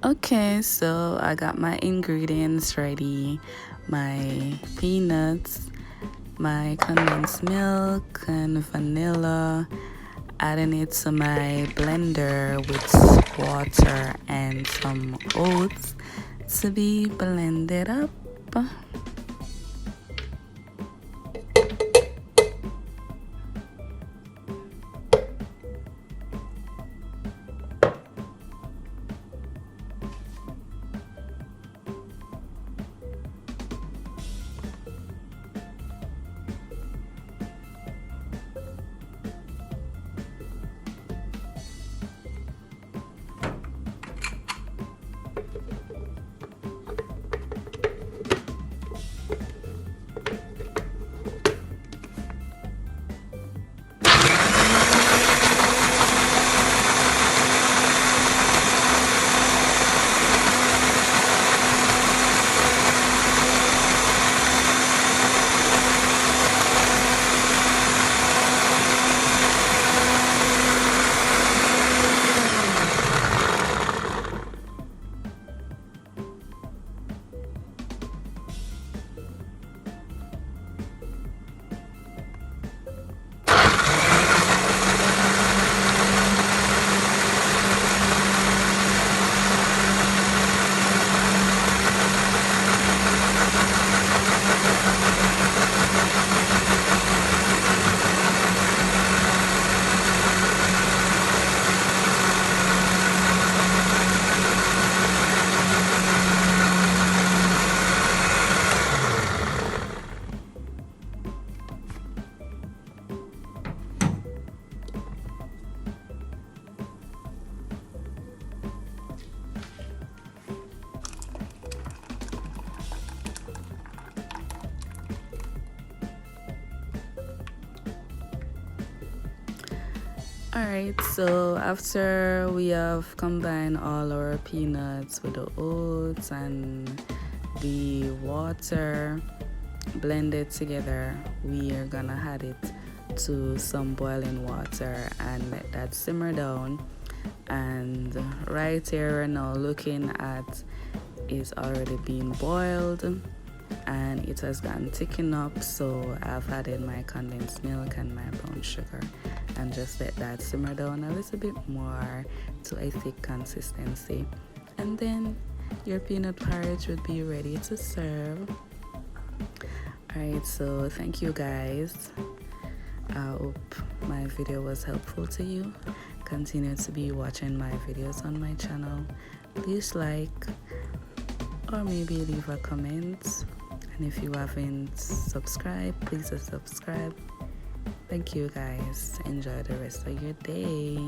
Okay, so I got my ingredients ready. My peanuts, my condensed milk and vanilla, adding it to my blender with water and some oats to be blended up. Alright, so after we have combined all our peanuts with the oats and the water blended together, we are gonna add it to some boiling water and let that simmer down. And right here we're now looking at it's already been boiled and it has gotten thickened up, so I've added my condensed milk and my brown sugar and just let that simmer down a little bit more to a thick consistency, and then your peanut porridge would be ready to serve. Alright, so thank you guys. I hope my video was helpful to you. Continue to be watching my videos on my channel. Please like or maybe leave a comment, and if you haven't subscribed, please subscribe. Thank you guys. Enjoy the rest of your day.